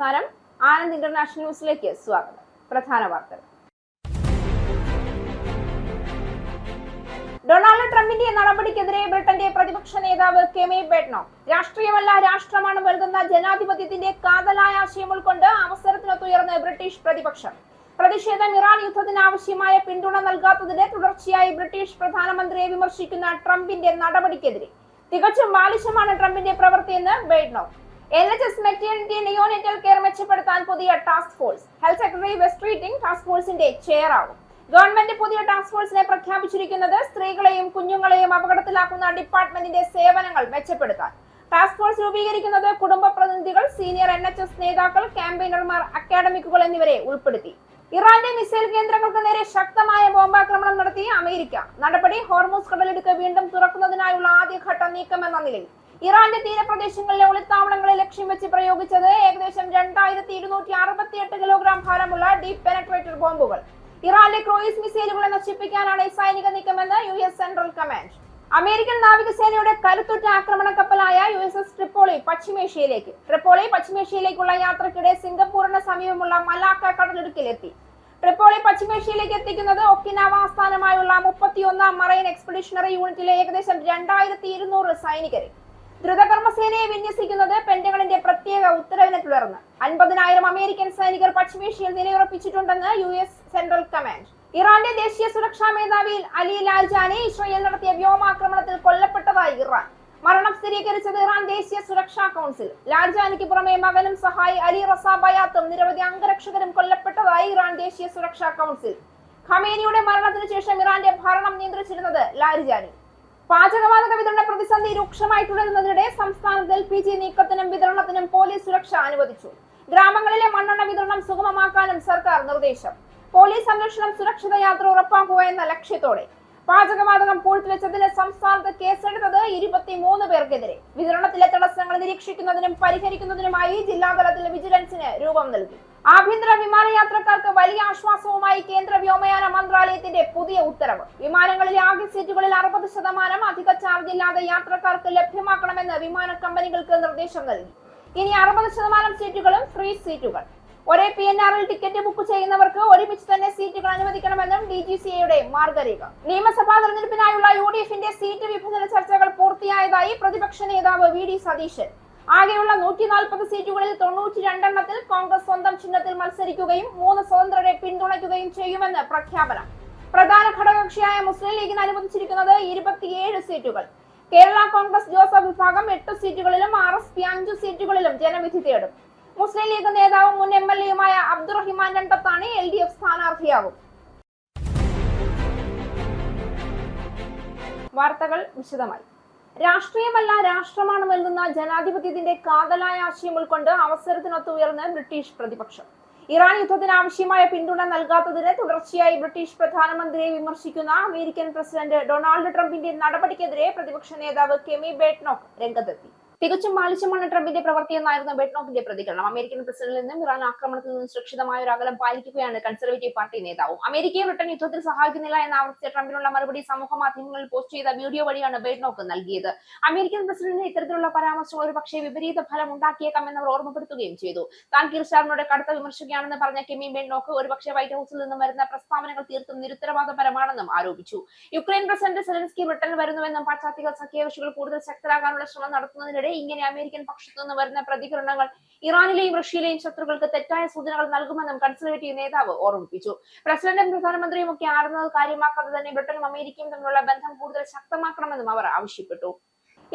നമസ്കാരം. ആനന്ദ് ഇന്റർനാഷണൽ ന്യൂസിലേക്ക് സ്വാഗതം. പ്രധാന വാർത്തകൾ. ഡൊണാൾഡ് ട്രംപിന്റെ നടപടിക്കെതിരെ ബ്രിട്ടന്റെ പ്രതിപക്ഷ നേതാവ് കെമി ബെഡ്നോക്ക് രാഷ്ട്രീയമല്ല രാഷ്ട്രമാണ് വലുതെന്ന ജനാധിപത്യത്തിന്റെ കാതലായ ആശയം ഉൾക്കൊണ്ട് അവസരത്തിനൊത്തുയർന്ന് ബ്രിട്ടീഷ് പ്രതിപക്ഷം. പ്രതിഷേധം ഇറാൻ യുദ്ധത്തിന് ആവശ്യമായ പിന്തുണ നൽകാത്തതിന് തുടർച്ചയായി ബ്രിട്ടീഷ് പ്രധാനമന്ത്രിയെ വിമർശിക്കുന്ന ട്രംപിന്റെ നടപടിക്കെതിരെ തികച്ചും ബാലിശമാണ് ട്രംപിന്റെ പ്രവൃത്തിയെന്ന് Badenoch. NHS maternity neonatal care മെച്ചപ്പെടുത്താൻ പുതിയ task force. Health secretary Wes Streeting task ഫോഴ്സിന്റെ ചെയറാകും. ഗവൺമെന്റ് പുതിയ ടാസ്ക് ഫോഴ്സിനെ പ്രഖ്യാപിച്ചിരിക്കുന്നത് സ്ത്രീകളെയും കുഞ്ഞുങ്ങളെയും അപകടത്തിലാക്കുന്ന ഡിപ്പാർട്ട്മെന്റിന്റെ സേവനങ്ങൾ മെച്ചപ്പെടുത്താൻ. ടാസ്ക് ഫോഴ്സ് രൂപീകരിക്കുന്നത് കുടുംബ പ്രതിനിധികൾ, സീനിയർ NHS നേതാക്കൾ, ക്യാമ്പയിനർമാർ, അക്കാഡമിക്കുകൾ എന്നിവരെ ഉൾപ്പെടുത്തി. ഇറാന്റെ മിസൈൽ കേന്ദ്രങ്ങൾക്ക് നേരെ ശക്തമായ ബോംബാക്രമണം നടത്തി അമേരിക്ക. നടപടി ഹോർമൂസ് കടലിടുക്ക് വീണ്ടും തുറക്കുന്നതിനായുള്ള ആദ്യഘട്ട നീക്കമെന്ന നിലയിൽ. ഇറാന്റെ തീരപ്രദേശങ്ങളിലെ ഒളിത്താവളങ്ങളെ ലക്ഷ്യം വെച്ച് പ്രയോഗിച്ചത് ഏകദേശം 2268 കിലോഗ്രാം ഭാരമുള്ള ഡീപ് പെനട്രേറ്റർ ബോംബുകൾ. ഇറാന്റെ ക്രൂയിസ് മിസൈലുകളെ നശിപ്പിക്കാനാണ് സൈനിക നീക്കമെന്ന് US സെൻട്രൽ കമാൻഡ്. അമേരിക്കൻ നാവികസേനയുടെ കരുത്തുറ്റ ആക്രമണ കപ്പലായ USS ട്രിപ്പോളി പശ്ചിമേഷ്യയിലേക്ക്. ട്രിപ്പോളി പശ്ചിമേഷ്യയിലേക്കുള്ള യാത്രക്കിടെ സിംഗപ്പൂരിന് സമീപമുള്ള മലാക്ക കടലിടുക്കിലെത്തി. ട്രിപ്പോളി പശ്ചിമേഷ്യയിലേക്ക് എത്തിക്കുന്നത് ഒക്കിനാവ ആസ്ഥാനമായുള്ള 31ാം മറൈൻ എക്സ്പെഡിഷണറി യൂണിറ്റിലെ ഏകദേശം 2200 സൈനികരെ. ദ്രുതകർമ്മസേനയെ വിന്യസിക്കുന്നത് പെന്റഗണിന്റെ പ്രത്യേക ഉത്തരവിനെ തുടർന്ന്. 50,000 അമേരിക്കൻ സൈനികർ പശ്ചിമേഷ്യയിൽ നിലയുറപ്പിച്ചിട്ടുണ്ടെന്ന് US സെൻട്രൽ കമാൻഡ്. ഇറാന്റെ ദേശീയ സുരക്ഷാ മേധാവി അലി ലാൽജാനി ഇസ്രയേൽ നടത്തിയ വ്യോമാക്രമണത്തിൽ കൊല്ലപ്പെട്ടതായി ഇറാൻ. മരണം സ്ഥിരീകരിച്ചത് ഇറാൻ ദേശീയ സുരക്ഷാ കൗൺസിൽ. ലാൽജാനിക്ക് പുറമെ മകനും സഹായി അലി റസ ബയാത്തും നിരവധി അംഗരക്ഷകരും കൊല്ലപ്പെട്ടതായി ഇറാൻ ദേശീയ സുരക്ഷാ കൗൺസിൽ. ഖമേനിയുടെ മരണത്തിനു ശേഷം ഇറാന്റെ ഭരണം നിയന്ത്രിച്ചിരുന്നത് ലാൽജാനി. പാചകവാതക വിതരണ പ്രതിസന്ധി രൂക്ഷമായി തുടരുന്നതിനിടെ സംസ്ഥാനത്ത് LPG നീക്കത്തിനും വിതരണത്തിനും പോലീസ് സുരക്ഷ അനുവദിച്ചു. ഗ്രാമങ്ങളിലെ മണ്ണെണ്ണ വിതരണം സുഗമമാക്കാനും സർക്കാർ നിർദ്ദേശം. പോലീസ് സംരക്ഷണം, സുരക്ഷിത യാത്ര ഉറപ്പാക്കുക എന്ന ലക്ഷ്യത്തോടെ പാചകവാതകം പൂഴ്ത്തിവെച്ചതിന് സംസ്ഥാനത്ത് കേസെടുത്തത് 23 പേർക്കെതിരെ. വിതരണത്തിലെ തടസ്സങ്ങൾ നിരീക്ഷിക്കുന്നതിനും പരിഹരിക്കുന്നതിനുമായി ജില്ലാതലത്തിൽ വിജിലൻസിന് രൂപം നൽകി. ആഭ്യന്തര വിമാനയാത്രക്കാർക്ക് വലിയ ആശ്വാസവുമായി കേന്ദ്ര വ്യോമയാന മന്ത്രാലയത്തിന്റെ പുതിയ ഉത്തരവ്. വിമാനങ്ങളിലെ ആകെ സീറ്റുകളിൽ 60% അധിക ചാർജ് ഇല്ലാതെ യാത്രക്കാർക്ക് ലഭ്യമാക്കണമെന്ന് വിമാന കമ്പനികൾക്ക് നിർദ്ദേശം നൽകി. ഇനി 60% സീറ്റുകളും ഫ്രീ സീറ്റുകൾ. ഒരേ PNR-ൽ ടിക്കറ്റ് ബുക്ക് ചെയ്യുന്നവർക്ക് ഒരുമിച്ച് തന്നെ സീറ്റുകൾ അനുവദിക്കണമെന്നും DGCA-യുടെ മാർഗരേഖ. നിയമസഭാ തെരഞ്ഞെടുപ്പിനായുള്ള UDF-ന്റെ സീറ്റ് വിഭജന ചർച്ചകൾ പൂർത്തിയായതായി പ്രതിപക്ഷ നേതാവ് VD സതീശൻ. ആകെയുള്ള 140 സീറ്റുകളിൽ 92 കോൺഗ്രസ് സ്വന്തം ചിഹ്നത്തിൽ മത്സരിക്കുകയും 3 സ്വതന്ത്രരെ പിന്തുണയ്ക്കുകയും ചെയ്യുമെന്ന് പ്രഖ്യാപനം. പ്രധാന ഘടകകക്ഷിയായ മുസ്ലിം ലീഗിന് അനുവദിച്ചിരിക്കുന്നത് 27 സീറ്റുകൾ. കേരള കോൺഗ്രസ് ജോസഫ് വിഭാഗം 8 സീറ്റുകളിലും RSP 5 സീറ്റുകളിലും ജനവിധി തേടും. മുസ്ലിം ലീഗ് നേതാവും മുൻ MLA-യുമായ അബ്ദുറഹിമാൻ രണ്ടത്താണി LDF സ്ഥാനാർത്ഥിയാകും. വാർത്തകൾ വിശദമായി. രാഷ്ട്രീയമല്ല രാഷ്ട്രമാണ് വലുതെന്ന ജനാധിപത്യത്തിന്റെ കാതലായ ആശയം ഉൾക്കൊണ്ട് അവസരത്തിനൊത്തുയർന്ന് ബ്രിട്ടീഷ് പ്രതിപക്ഷം. ഇറാൻ യുദ്ധത്തിന് ആവശ്യമായ പിന്തുണ നൽകാത്തതിന് തുടർച്ചയായി ബ്രിട്ടീഷ് പ്രധാനമന്ത്രിയെ വിമർശിക്കുന്ന അമേരിക്കൻ പ്രസിഡന്റ് ഡൊണാൾഡ് ട്രംപിന്റെ നടപടിക്കെതിരെ പ്രതിപക്ഷ നേതാവ് കെമി ബെഡ്നോക്ക് രംഗത്തെത്തി. തികച്ചും ബാലിശമാണ് ട്രംപിന്റെ പ്രവൃത്തിയെന്നായിരുന്നു ബെഡ്നോക്കിന്റെ പ്രതികരണം. അമേരിക്കൻ പ്രസിഡന്റിൽ നിന്നും ഇറാൻ ആക്രമണത്തിൽ നിന്നും സുരക്ഷിതമായ ഒരു അകലം പാലിക്കുകയാണ് കൺസർവേറ്റീവ് പാർട്ടി നേതാവും. അമേരിക്കയെ ബ്രിട്ടൻ യുദ്ധത്തിൽ സഹായിക്കുന്നില്ല എന്ന് ആവർത്തിച്ച ട്രംപിനുള്ള മറുപടി സമൂഹ മാധ്യമങ്ങളിൽ പോസ്റ്റ് ചെയ്ത വീഡിയോ വഴിയാണ് ബെഡ്നോക്ക് നൽകിയത്. അമേരിക്കൻ പ്രസിഡന്റിന് ഇത്തരത്തിലുള്ള പരാമർശം ഒരു പക്ഷേ വിപരീത ഫലം ഉണ്ടാക്കിയേക്കാമെന്നവർ ഓർമ്മപ്പെടുത്തുകയും ചെയ്തു. താൻ കീർഷാറിനോട് കടുത്ത വിമർശിക്കുകയാണെന്ന് പറഞ്ഞ കെമി ബെഡ്നോക്ക് ഒരുപക്ഷെ വൈറ്റ് ഹൌസിൽ നിന്നും വരുന്ന പ്രസ്താവനകൾ തീർത്തും നിരുത്തരവാദപരമാണെന്നും ആരോപിച്ചു. യുക്രൈൻ പ്രസിഡന്റ് സെലൻസ്കി ബ്രിട്ടനിൽ വരുന്നുവെന്നും പാശ്ചാത്യ സഖ്യകക്ഷികൾ കൂടുതൽ ശക്തരാകാനുള്ള ശ്രമം നടത്തുന്നതിനിടെ ഇങ്ങനെ അമേരിക്കൻ പക്ഷത്തു നിന്ന് വരുന്ന പ്രതികരണങ്ങൾ ഇറാനിലെയും റഷ്യയിലെയും ശത്രുക്കൾക്ക് തെറ്റായ സൂചനകൾ നൽകുമെന്നും കൺസർവേറ്റീവ് നേതാവ് ഓർമ്മിപ്പിച്ചു. പ്രസിഡന്റും പ്രധാനമന്ത്രിയും ഒക്കെ ആറുന്നത് കാര്യമാക്കാതെ തന്നെ ബ്രിട്ടനും അമേരിക്കയും തമ്മിലുള്ള ബന്ധം കൂടുതൽ ശക്തമാക്കണമെന്നും അവർ ആവശ്യപ്പെട്ടു.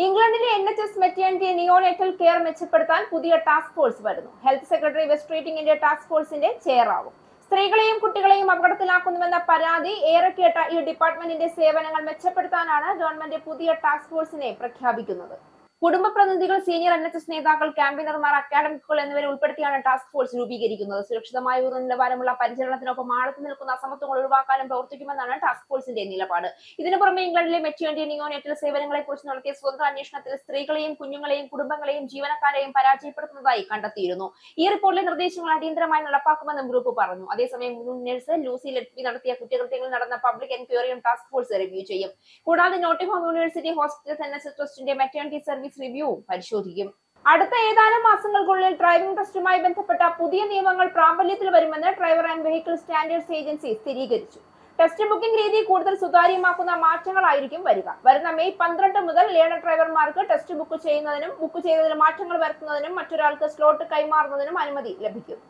ഇംഗ്ലണ്ടിലെ NHS മെറ്റേണിറ്റി നിയോനെറ്റൽ കെയർ മെച്ചപ്പെടുത്താൻ പുതിയ ടാസ്ക് ഫോഴ്സ് വരുന്നു. ഹെൽത്ത് സെക്രട്ടറി വെസ്റ്റ് റീറ്റിംഗിന്റെ ടാസ്ക് ഫോഴ്സിന്റെ ചെയറാവും. സ്ത്രീകളെയും കുട്ടികളെയും അപകടത്തിലാക്കുന്നുവെന്ന പരാതി ഏറെ കേട്ട ഈ ഡിപ്പാർട്ട്മെന്റിന്റെ സേവനങ്ങൾ മെച്ചപ്പെടുത്താനാണ് ഗവൺമെന്റ് പുതിയ ടാസ്ക് ഫോഴ്സിനെ പ്രഖ്യാപിക്കുന്നത്. കുടുംബ പ്രതിനിധികൾ, സീനിയർ NHS നേതാക്കൾ, ക്യാമ്പയിനർമാർ, അക്കാഡമിക്കുകൾ എന്നിവരെ ഉൾപ്പെടുത്തിയാണ് ടാസ്ക് ഫോഴ്സ് രൂപീകരിക്കുന്നത്. സുരക്ഷിതമായ ഉയർന്ന നിലവാരമുള്ള പരിചരണത്തിനൊപ്പം ആഴത്തിൽ നിൽക്കുന്ന അസമത്വങ്ങൾ ഒഴിവാക്കാനും പ്രവർത്തിക്കുമെന്നാണ് ടാസ്ക് ഫോഴ്സിന്റെ നിലപാട്. ഇതിനു പുറമെ ഇംഗ്ലണ്ടിലെ മെറ്റേണിറ്റി നിയോനെറ്റൽ സേവനങ്ങളെ കുറിച്ച് നടത്തിയ സ്വതന്ത്ര അന്വേഷണത്തിൽ സ്ത്രീകളെയും കുഞ്ഞുങ്ങളെയും കുടുംബങ്ങളെയും ജീവനക്കാരെയും പരാജയപ്പെടുത്തുന്നതായി കണ്ടെത്തിയിരുന്നു. ഈ റിപ്പോർട്ടിലെ നിർദ്ദേശങ്ങൾ അടിയന്തരമായി നടപ്പാക്കുമെന്നും ഗ്രൂപ്പ് പറഞ്ഞു. അതേസമയം മുൻ നഴ്സ് ലൂസി ലെറ്റ്ബി നടത്തിയ കുറ്റകൃത്യങ്ങളിൽ നടന്ന പബ്ലിക് എൻക്വയറിയും ടാസ്ക് ഫോഴ്സ് റിവ്യൂ ചെയ്യും. കൂടാതെ നോട്ടിംഗ്ഹാം യൂണിവേഴ്സിറ്റി ഹോസ്പിറ്റൽസ് NHS ട്രസ്റ്റിന്റെ മെറ്റേണിറ്റി സർവീസ് റിവ്യൂ പരിശോധിക്കും. അടുത്ത ഏതാനും മാസങ്ങൾക്കുള്ളിൽ ഡ്രൈവിംഗ് ടെസ്റ്റുമായി ബന്ധപ്പെട്ട പുതിയ നിയമങ്ങൾ പ്രാബല്യത്തിൽ വരുമെന്ന് driver and vehicle standards agency സ്ഥിരീകരിച്ചു. ടെസ്റ്റ് ബുക്കിംഗ് രീതി കൂടുതൽ സുതാര്യമാക്കുന്ന മാറ്റങ്ങളായിരിക്കും വരിക. വരുന്ന മെയ് 12 മുതൽ ലേണർ ഡ്രൈവർമാർക്ക് ടെസ്റ്റ് ബുക്ക് ചെയ്തതിൽ മാറ്റങ്ങൾ വരുത്തുന്നതിനും മറ്റൊരാൾക്ക് സ്ലോട്ട് കൈമാറുന്നതിനും അനുമതി ലഭിക്കും.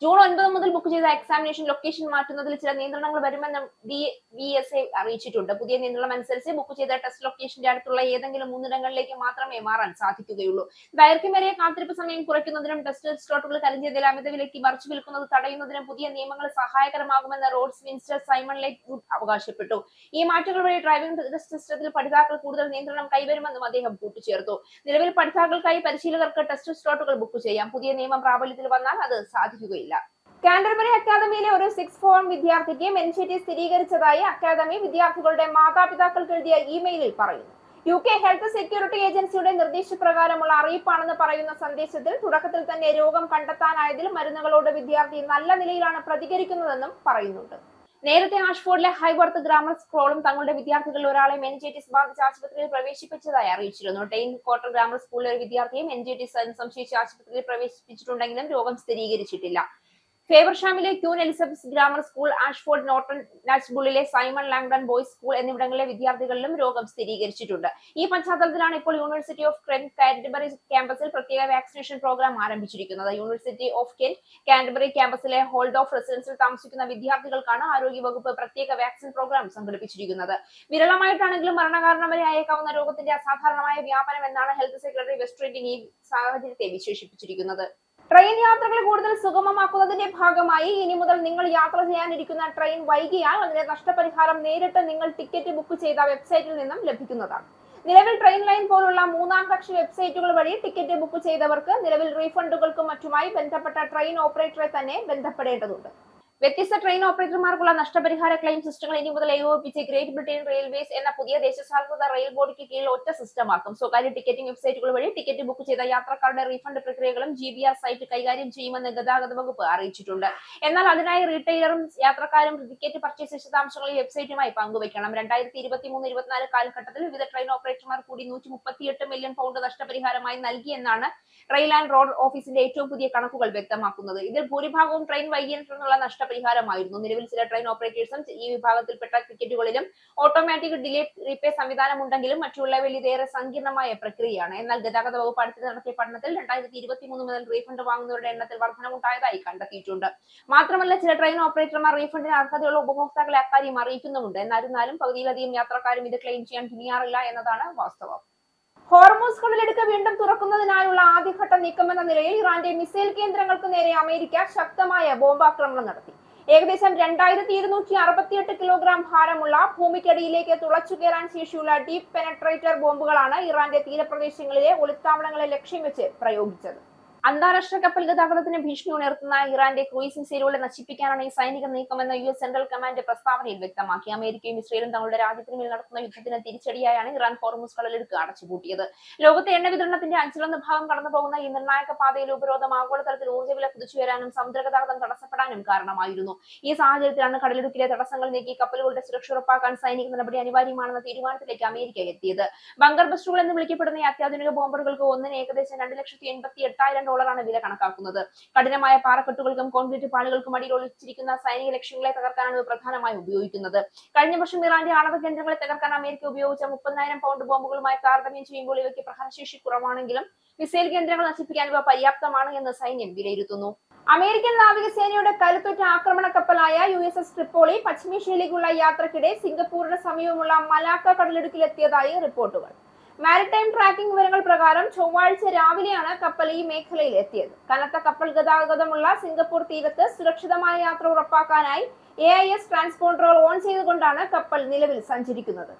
ജൂൺ 9 മുതൽ ബുക്ക് ചെയ്ത എക്സാമിനേഷൻ ലൊക്കേഷൻ മാറ്റുന്നതിൽ ചില നിയന്ത്രണങ്ങൾ വരുമെന്ന് DVSA അറിയിച്ചിട്ടുണ്ട്. പുതിയ നിയന്ത്രണം അനുസരിച്ച് ബുക്ക് ചെയ്ത ടെസ്റ്റ് ലൊക്കേഷന്റെ അടുത്തുള്ള ഏതെങ്കിലും 3 ഇടങ്ങളിലേക്ക് മാത്രമേ മാറാൻ സാധിക്കുകയുള്ളൂ. ദൈർഘ്യമേറിയ കാത്തിരിപ്പ് സമയം കുറയ്ക്കുന്നതിനും ടെസ്റ്റ് സ്ലോട്ടുകൾ കരിഞ്ചന്തയിൽ അമിത വിലയ്ക്ക് മറിച്ചു വിൽക്കുന്നത് തടയുന്നതിനും പുതിയ നിയമങ്ങൾ സഹായകരമാകുമെന്ന് roads minister Simon Lightwood അവകാശപ്പെട്ടു. ഈ മാറ്റങ്ങൾ വഴി ഡ്രൈവിംഗ് ടെസ്റ്റ് സിസ്റ്റത്തിൽ പഠിതാക്കൾ കൂടുതൽ നിയന്ത്രണം കൈവരുമെന്നും അദ്ദേഹം കൂട്ടിച്ചേർത്തു. നിലവിൽ പഠിതാക്കൾക്കായി പരിശീലകർക്ക് ടെസ്റ്റ് സ്ലോട്ടുകൾ ബുക്ക് ചെയ്യാം. പുതിയ നിയമം പ്രാബല്യത്തിൽ വന്നാൽ അത് സാധിക്കുകയില്ല. കാൻഡർബറി അക്കാദമിയിലെ ഒരു 6th ഫോം വിദ്യാർത്ഥിക്ക് മെനിഞ്ചൈറ്റിസ് സ്ഥിരീകരിച്ചതായി അക്കാദമി വിദ്യാർത്ഥികളുടെ മാതാപിതാക്കൾക്ക് എഴുതിയ ഇമെയിലിൽ പറയുന്നു. UK ഹെൽത്ത് സെക്യൂരിറ്റി ഏജൻസിയുടെ നിർദ്ദേശപ്രകാരമുള്ള അറിയിപ്പാണെന്ന് പറയുന്ന സന്ദേശത്തിൽ തുടക്കത്തിൽ തന്നെ രോഗം കണ്ടെത്താനായതിൽ മരുന്നുകളോട് വിദ്യാർത്ഥി നല്ല നിലയിലാണ് പ്രതികരിക്കുന്നതെന്നും പറയുന്നുണ്ട്. നേരത്തെ ആഷ്ഫോർഡിലെ ഹൈവർത്ത് ഗ്രാമർ സ്കൂളും തങ്ങളുടെ വിദ്യാർത്ഥികളിൽ ഒരാളെ മെനിഞ്ചൈറ്റിസ് ബാധിച്ച് ആശുപത്രിയിൽ പ്രവേശിപ്പിച്ചതായി അറിയിച്ചിരുന്നു. ടെയിൻ ക്വാർട്ടർ ഗ്രാമർ സ്കൂളിലെ ഒരു വിദ്യാർത്ഥിയെ മെനിഞ്ചൈറ്റിസ് സംശയിച്ച് ആശുപത്രിയിൽ പ്രവേശിപ്പിച്ചിട്ടുണ്ടെങ്കിലും രോഗം സ്ഥിരീകരിച്ചിട്ടില്ല. ഫേവർഷാമിലെ Queen Elizabeth grammar school, Ashford Norton നാച്ച്ബുള്ളിലെ സൈമൺ ലാംഗ്ഡൺ ബോയ്സ് സ്കൂൾ എന്നിവിടങ്ങളിലെ വിദ്യാർത്ഥികളിലും രോഗം സ്ഥിരീകരിച്ചിട്ടുണ്ട്. ഈ പശ്ചാത്തലത്തിലാണ് ഇപ്പോൾ യൂണിവേഴ്സിറ്റി ഓഫ് കെന്റ് കാൻറ്റർബറി ക്യാമ്പസിൽ പ്രത്യേക വാക്സിനേഷൻ പ്രോഗ്രാം ആരംഭിച്ചിരിക്കുന്നത്. യൂണിവേഴ്സിറ്റി ഓഫ് കെന്റ് കാൻറ്റർബറി ക്യാമ്പസിലെ ഹോൾഡ് ഓഫ് റെസിഡൻസിൽ താമസിക്കുന്ന വിദ്യാർത്ഥികൾക്കാണ് ആരോഗ്യവകുപ്പ് പ്രത്യേക വാക്സിൻ പ്രോഗ്രാം സംഘടിപ്പിച്ചിരിക്കുന്നത്. വിരളമായിട്ടാണെങ്കിലും മരണകാരണം വരെ അയക്കാവുന്ന രോഗത്തിന്റെ അസാധാരണമായ വ്യാപനം എന്നാണ് ഹെൽത്ത് സെക്രട്ടറി വെസ്ട്രീറ്റിംഗ് ഈ സാഹചര്യത്തെ വിശേഷിപ്പിച്ചിരിക്കുന്നത്. ട്രെയിൻ യാത്രകൾ കൂടുതൽ സുഗമമാക്കുന്നതിന്റെ ഭാഗമായി ഇനി മുതൽ നിങ്ങൾ യാത്ര ചെയ്യാനിരിക്കുന്ന ട്രെയിൻ വൈകിയാൽ അതിന്റെ നഷ്ടപരിഹാരം നേരിട്ട് നിങ്ങൾ ടിക്കറ്റ് ബുക്ക് ചെയ്ത വെബ്സൈറ്റിൽ നിന്നും ലഭിക്കുന്നതാണ്. നിലവിൽ ട്രെയിൻ ലൈൻ പോലുള്ള മൂന്നാം കക്ഷി വെബ്സൈറ്റുകൾ വഴി ടിക്കറ്റ് ബുക്ക് ചെയ്തവർക്ക് നിലവിൽ റീഫണ്ടുകൾക്കും മറ്റുമായി ബന്ധപ്പെട്ട ട്രെയിൻ ഓപ്പറേറ്ററെ തന്നെ ബന്ധപ്പെടേണ്ടതുണ്ട്. വ്യത്യസ്ത ട്രെയിൻ ഓപ്പറേറ്റർമാർക്കുള്ള നഷ്ടപരിഹാര ക്ലെയിം സിസ്റ്റങ്ങൾ ഇനി മുതൽ ഏകോപിപ്പിച്ച് ഗ്രേറ്റ് ബ്രിട്ടൻ റെയിൽവേസ് എന്ന പുതിയ ദേശസാൽകൃത റെയിൽ ബോർഡിക്ക് കീഴിൽ ഒറ്റ സിസ്റ്റമാക്കും. സ്വകാര്യ ടിക്കറ്റിംഗ് വെബ്സൈറ്റുകൾ വഴി ടിക്കറ്റ് ബുക്ക് ചെയ്ത യാത്രക്കാരുടെ റീഫണ്ട് പ്രക്രിയകളും GBR സൈറ്റ് കൈകാര്യം ചെയ്യുമെന്ന് ഗതാഗത വകുപ്പ് അറിയിച്ചിട്ടുണ്ട്. എന്നാൽ അതിനായി റീറ്റെയിലറും യാത്രക്കാരും ടിക്കറ്റ് പർച്ചേസ് വിശദാംശങ്ങൾ ഈ വെബ്സൈറ്റുമായി പങ്കുവയ്ക്കണം. 2023-24 കാലഘട്ടത്തിൽ വിവിധ ട്രെയിൻ ഓപ്പറേറ്റർമാർ കൂടി 138 മില്യൺ പൗണ്ട് നഷ്ടപരിഹാരമായി നൽകിയെന്നാണ് റെയിൽ ആൻഡ് റോഡ് ഓഫീസിന്റെ ഏറ്റവും പുതിയ കണക്കുകൾ വ്യക്തമാക്കുന്നത്. ഇതിൽ ഭൂരിഭാഗവും ട്രെയിൻ വൈകിയതിനെ തുടർന്നുള്ള നഷ്ടപരിഹാരമായിരുന്നു. നിലവിൽ ചില ട്രെയിൻ ഓപ്പറേറ്റേഴ്സും ഈ വിഭാഗത്തിൽപ്പെട്ട ടിക്കറ്റുകളിലും ഓട്ടോമാറ്റിക് ഡിലേ റീപേ സംവിധാനം ഉണ്ടെങ്കിലും മറ്റുള്ളവയിൽ ഇതേറെ സങ്കീർണമായ പ്രക്രിയയാണ്. എന്നാൽ ഗതാഗത വകുപ്പ് അടുത്ത് നടത്തിയ പഠനത്തിൽ 2023 മുതൽ റീഫണ്ട് വാങ്ങുന്നവരുടെ എണ്ണത്തിൽ വർധനവുണ്ടായതായി കണ്ടെത്തിയിട്ടുണ്ട്. മാത്രമല്ല ചില ട്രെയിൻ ഓപ്പറേറ്റർമാർ റീഫണ്ടിന് അർഹതയുള്ള ഉപഭോക്താക്കളെ അക്കാര്യം അറിയിക്കുന്നുമുണ്ട്. എന്നാലും പകുതിയിലധികം യാത്രക്കാരും ഇത് ക്ലെയിം ചെയ്യാൻ തുനിയാറില്ല എന്നതാണ് വാസ്തവം. ഹോർമൂസ് കടലിടുക്ക് വീണ്ടും തുറക്കുന്നതിനായുള്ള ആദ്യഘട്ട നീക്കമെന്ന നിലയിൽ ഇറാന്റെ മിസൈൽ കേന്ദ്രങ്ങൾക്ക് നേരെ അമേരിക്ക ശക്തമായ ബോംബാക്രമണം നടത്തി. ഏകദേശം 2268 കിലോഗ്രാം ഭാരമുള്ള ഭൂമിക്കടിയിലേക്ക് തുളച്ചു കയറാൻ ശേഷിയുള്ള ഡീപ് പെനട്രേറ്റർ ബോംബുകളാണ് ഇറാന്റെ തീരപ്രദേശങ്ങളിലെ ഒളിത്താവളങ്ങളെ ലക്ഷ്യം വെച്ച് പ്രയോഗിച്ചത്. അന്താരാഷ്ട്ര കപ്പൽ ഗതാഗതത്തിന് ഭീഷണി ഉയർത്തുന്ന ഇറാന്റെ ക്രൂയിസ് മിസൈലുകളെ നശിപ്പിക്കാനാണ് ഈ സൈനിക നീക്കമെന്ന് US സെൻട്രൽ കമാൻഡ് പ്രസ്താവനയിൽ വ്യക്തമാക്കി. അമേരിക്കയും ഇസ്രയേലും തങ്ങളുടെ രാജ്യത്തിന് മേൽ നടത്തുന്ന യുദ്ധത്തിന് തിരിച്ചടിയായാണ് ഇറാൻ ഹോർമൂസ് കടലിടുക്ക് അടച്ചുപൂട്ടിയത്. ലോകത്തെ എണ്ണ വിതരണത്തിന്റെ 5-1 കടന്നു പോകുന്ന ഈ നിർണായക പാതയിലെ ഉപരോധം ആഗോളതലത്തിൽ ഊർജ്ജവില കുതിച്ചുയരാനും സമുദ്രഗതാഗതം തടസ്സപ്പെടാനും കാരണമായിരുന്നു. ഈ സാഹചര്യത്തിലാണ് കടലിടുക്കിലെ തടസ്സങ്ങൾ നീക്കി കപ്പലുകളുടെ സുരക്ഷ ഉറപ്പാക്കാൻ സൈനിക നടപടി അനിവാര്യമാണെന്ന തീരുമാനത്തിലേക്ക് അമേരിക്ക എത്തിയത്. ബങ്കർ ബസ്റ്ററുകൾ എന്ന് വിളിക്കപ്പെടുന്ന ഈ അത്യാധുനിക ബോംബറുകൾക്ക് ഒന്നിന് ഏകദേശം $2,88,000 വില കണക്കാക്കുന്നത്. കഠിനമായ പാറക്കെട്ടുകൾക്കും കോൺക്രീറ്റ് പാളികൾക്കും അടിയിൽ ഒളിച്ചിരിക്കുന്ന സൈനിക ലക്ഷ്യങ്ങളെ തകർക്കാനാണ് ഇത് പ്രധാനമായും ഉപയോഗിക്കുന്നത്. കഴിഞ്ഞ വർഷം ഇറാന്റെ ആണവ കേന്ദ്രങ്ങളെ തകർക്കാൻ അമേരിക്ക ഉപയോഗിച്ച 30,000 പൗണ്ട് ബോംബുകളുമായി താരതമ്യം ചെയ്യുമ്പോൾ ഇവയ്ക്ക് പ്രഹരശേഷി കുറവാണെങ്കിലും മിസൈൽ കേന്ദ്രങ്ങൾ നശിപ്പിക്കാൻ ഇവ പര്യാപ്തമാണ് എന്ന് സൈന്യം വിലയിരുത്തുന്നു. അമേരിക്കൻ നാവികസേനയുടെ കരുത്തുറ്റ ആക്രമണ കപ്പലായ USS ട്രിപ്പോളി പശ്ചിമേഷ്യയിലേക്കുള്ള യാത്രക്കിടെ സിംഗപ്പൂരിന് സമീപമുള്ള മലാക്ക കടലിടുക്കിലെത്തിയതായി റിപ്പോർട്ടുകൾ. മാരിടൈം ട്രാക്കിംഗ് വിവരങ്ങൾ പ്രകാരം ചൊവ്വാഴ്ച രാവിലെയാണ് കപ്പൽ ഈ മേഖലയിൽ എത്തിയത്. കനത്ത കപ്പൽ ഗതാഗതമുള്ള സിംഗപ്പൂർ തീരത്ത് സുരക്ഷിതമായ യാത്ര ഉറപ്പാക്കാനായി AIS ട്രാൻസ്പോണ്ടറുകൾ ഓൺ ചെയ്തുകൊണ്ടാണ് കപ്പൽ നിലവിൽ സഞ്ചരിക്കുന്നത്.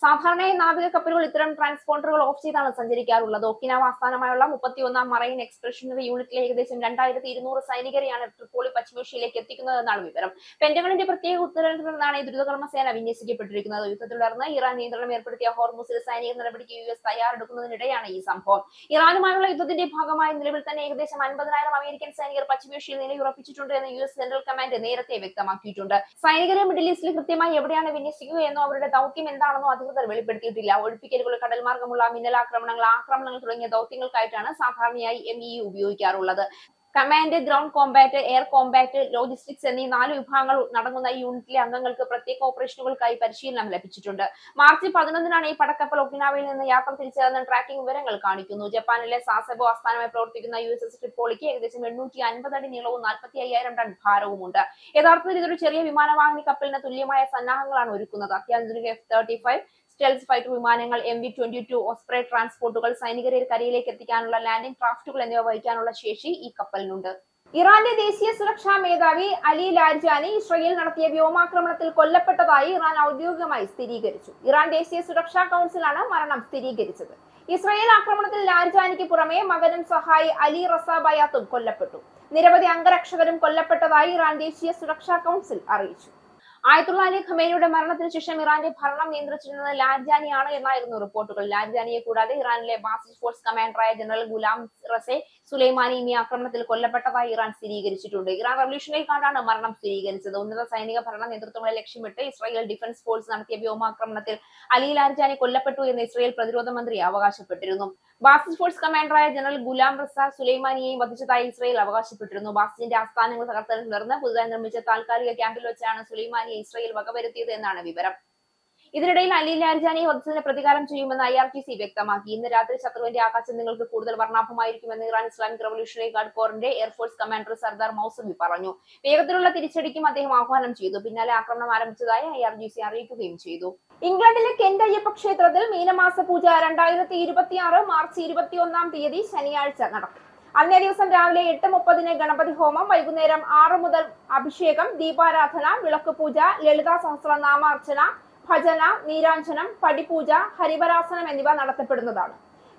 സാധാരണയായി നാവിക കപ്പലുകൾ ഇത്തരം ട്രാൻസ്പോണ്ടറുകൾ ഓഫ് ചെയ്താണ് സഞ്ചരിക്കാറുള്ളത്. ഒക്കിനാവ ആസ്ഥാനമായുള്ള 31ാം മറൈൻ എക്സ്പെഡിഷണറി യൂണിറ്റിലെ ഏകദേശം 2200 സൈനികരെയാണ് ട്രിപ്പോളി പശ്ചിമേഷ്യയിലേക്ക് എത്തിക്കുന്നതെന്നാണ് വിവരം. പെന്റഗണിന്റെ പ്രത്യേക ഉത്തരവിൽ നിന്നാണ് ഈ ദ്രുതകർമ്മ സേന വിന്യസിക്കപ്പെട്ടിരിക്കുന്നത്. യുദ്ധത്തെ തുടർന്ന് ഇറാൻ നിയന്ത്രണം ഏർപ്പെടുത്തിയ ഹോർമൂസിൽ സൈനിക നടപടിക്ക് US തയ്യാറെടുക്കുന്നതിനിടെയാണ് ഈ സംഭവം. ഇറാനുമായുള്ള യുദ്ധത്തിന്റെ ഭാഗമായി നിലവിൽ തന്നെ ഏകദേശം 50,000 അമേരിക്കൻ സൈനികർ പശ്ചിമേഷ്യയിൽ നിലയുറപ്പിച്ചിട്ടുണ്ട് എന്ന് US സെൻട്രൽ കമാൻഡ് നേരത്തെ വ്യക്തമാക്കിയിട്ടുണ്ട്. സൈനികരെ മിഡിൽ ഈസ്റ്റിൽ കൃത്യമായി എവിടെയാണ് വിന്യസിക്കുക എന്നോ അവരുടെ ദൗത്യം എന്താണെന്നോ അധികൃതർ അധികൃതർ വെളിപ്പെടുത്തിയിട്ടില്ല. ഒഴിപ്പിക്കലുകൾ, കടൽമാർഗമുള്ള ആക്രമണങ്ങൾ തുടങ്ങിയ ദൗത്യങ്ങൾക്കായിട്ടാണ് സാധാരണയായി MEU ഉപയോഗിക്കാറുള്ളത്. Command, ground Kombat, air Kombat, logistics എന്നീ 4 വിഭാഗങ്ങൾ അടങ്ങുന്ന ഈ യൂണിറ്റിലെ അംഗങ്ങൾക്ക് പ്രത്യേക ഓപ്പറേഷനുകൾക്കായി പരിശീലനം ലഭിച്ചിട്ടുണ്ട്. മാർച്ച് 11-നാണ് ഈ പടക്കപ്പൽ ഒക്കിനാവയിൽ നിന്ന് യാത്ര തിരിച്ചതെന്ന് ട്രാക്കിംഗ് വിവരങ്ങൾ കാണിക്കുന്നു. ജപ്പാനിലെ സാസെബോ ആസ്ഥാനമായി പ്രവർത്തിക്കുന്ന USS ട്രിപ്പോളിക്ക് ഏകദേശം 850 അടി നീളവും 45,000 ടൺ ഭാരവുമുണ്ട്. യഥാർത്ഥത്തിൽ ഇതൊരു ചെറിയ വിമാനവാഹിനി കപ്പലിന് തുല്യമായ സന്നാഹങ്ങളാണ് ഒരുക്കുന്നത്. അത്യാധുനിക F-35 സ്റ്റെൽത്ത് ഫൈറ്റർ വിമാനങ്ങൾ, MV-22 ഓസ്പ്രേ ട്രാൻസ്പോർട്ടുകൾ, സൈനികരെ കരയിലേക്ക് എത്തിക്കാനുള്ള ലാൻഡിംഗ് ക്രാഫ്റ്റുകൾ എന്നിവ വഹിക്കാനുള്ള ശേഷി ഈ കപ്പലിനുണ്ട്. ഇറാന്റെ ദേശീയ സുരക്ഷാ മേധാവി അലി ലാരിജാനി ഇസ്രയേൽ നടത്തിയ വ്യോമാക്രമണത്തിൽ കൊല്ലപ്പെട്ടതായി ഇറാൻ ഔദ്യോഗികമായി സ്ഥിരീകരിച്ചു. ഇറാൻ ദേശീയ സുരക്ഷാ കൗൺസിലാണ് മരണം സ്ഥിരീകരിച്ചത്. ഇസ്രയേൽ ആക്രമണത്തിൽ ലാരിജാനിക്ക് പുറമെ മകനും സഹായി അലി റസ ബയാത്തും കൊല്ലപ്പെട്ടു. നിരവധി അംഗരക്ഷകരും കൊല്ലപ്പെട്ടതായി ഇറാൻ ദേശീയ സുരക്ഷാ കൗൺസിൽ അറിയിച്ചു. ആയത്തുള്ള അലി ഖമേനിയുടെ മരണത്തിന് ശേഷം ഇറാന്റെ ഭരണം നിയന്ത്രിച്ചിരുന്നത് ലാരിജാനിയാണ് എന്നായിരുന്നു റിപ്പോർട്ടുകൾ. ലാരിജാനിയെ കൂടാതെ ഇറാനിലെ ബാസിസ്റ്റ് ഫോഴ്സ് കമാൻഡറായ ജനറൽ ഗുലാം റസെ സുലൈമാനിയും ഈ ആക്രമണത്തിൽ കൊല്ലപ്പെട്ടതായി ഇറാൻ സ്ഥിരീകരിച്ചിട്ടുണ്ട്. ഇറാൻ റവല്യൂഷണറി ഗാർഡാണ് മരണം സ്ഥിരീകരിച്ചത്. ഉന്നത സൈനിക ഭരണ നേതൃത്വങ്ങളെ ലക്ഷ്യമിട്ട് ഇസ്രായേൽ ഡിഫൻസ് ഫോഴ്സ് നടത്തിയ വ്യോമാക്രമണത്തിൽ അലി ലാരിജാനി കൊല്ലപ്പെട്ടു എന്ന് ഇസ്രായേൽ പ്രതിരോധ മന്ത്രി അവകാശപ്പെട്ടിരുന്നു. ബാസിസ്റ്റ് ഫോഴ്സ് കമാൻഡറായ ജനറൽ ഗുലാം റസ സുലൈമാനിയെയും വധിച്ചതായി ഇസ്രായേൽ അവകാശപ്പെട്ടിരുന്നു. ബാസിന്റെ ആസ്ഥാനങ്ങൾ തകർത്തതിനെ തുടർന്ന് പുതുതായി നിർമ്മിച്ച താൽക്കാലിക ക്യാമ്പിൽ വെച്ചാണ് സുലൈമാനിയെ ഇസ്രായേൽ വകവരുത്തിയത് എന്നാണ് വിവരം. ഇതിനിടയിൽ അലി ലാരിജാനിയെ വധിച്ചതിന് പ്രതികാരം ചെയ്യുമെന്ന് IRGC വ്യക്തമാക്കി. ഇന്ന് രാത്രി ശത്രുവിന്റെ ആകാശങ്ങൾക്ക് കൂടുതൽ വർണ്ണാഭമായിരിക്കുമെന്ന് ഇറാൻ ഇസ്ലാമിക് റവല്യൂഷണറി ഗാർഡ് കോറിന്റെ എയർഫോഴ്സ് കമാൻഡർ സർദാർ മൗസവി പറഞ്ഞു. വേഗത്തിലുള്ള തിരിച്ചടിക്കും അദ്ദേഹം ആഹ്വാനം ചെയ്തു. പിന്നാലെ ആക്രമണം ആരംഭിച്ചതായി IRGC അറിയിക്കുകയും ചെയ്തു. ഇംഗ്ലണ്ടിലെ കെന്റ് അയ്യപ്പ ക്ഷേത്രത്തിൽ മീനമാസ പൂജ 2026 മാർച്ച് 21-ാം തീയതി ശനിയാഴ്ച നടക്കും. അന്നേ ദിവസം രാവിലെ 8:30 ഗണപതി ഹോമം, വൈകുന്നേരം 6 മുതൽ അഭിഷേകം, ദീപാരാധന, വിളക്കുപൂജ, ലളിതാ സഹസ്രനാമാർച്ചന, ഭജന, നീരാഞ്ജനം, പടിപൂജ, ഹരിവരാസനം എന്നിവ നടത്തപ്പെടുന്നതാണ്.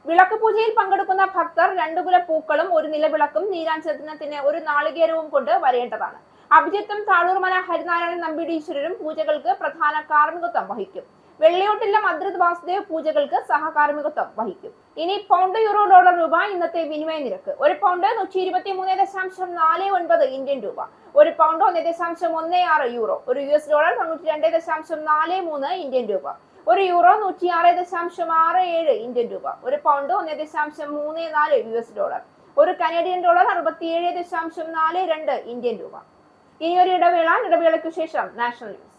വിളക്ക് പൂജയിൽ പങ്കെടുക്കുന്ന ഭക്തർ 2 കുല പൂക്കളും 1 നിലവിളക്കും നീരാഞ്ജനത്തിന് 1 നാളികേരവും കൊണ്ട് വരേണ്ടതാണ്. അഭിജിത്തും താളൂർമല ഹരിനാരായണൻ നമ്പീടീശ്വരരും പൂജകൾക്ക് പ്രധാന കാർമ്മികത്വം വഹിക്കും. വെള്ളിയോട്ടില്ല മദ്രത് വാസുദേവ് പൂജകൾക്ക് സഹകാർമ്മികത്വം വഹിക്കും. ഇനി പൗണ്ട്, യൂറോ, ഡോളർ, രൂപ ഇന്നത്തെ വിനിമയ നിരക്ക്. 1 പൗണ്ട് 123.49 ഇന്ത്യൻ രൂപ, 1 pound 1.16 euro, 1 US dollar 92.43 Indian രൂപ, 1 യൂറോ 106.67 ഇന്ത്യൻ രൂപ, 1 pound 1.34 US dollar, 1 Canadian dollar 67.42 Indian രൂപ. ഇനിയൊരു ഇടവേളയ്ക്കു ശേഷം നാഷണൽ ന്യൂസ്.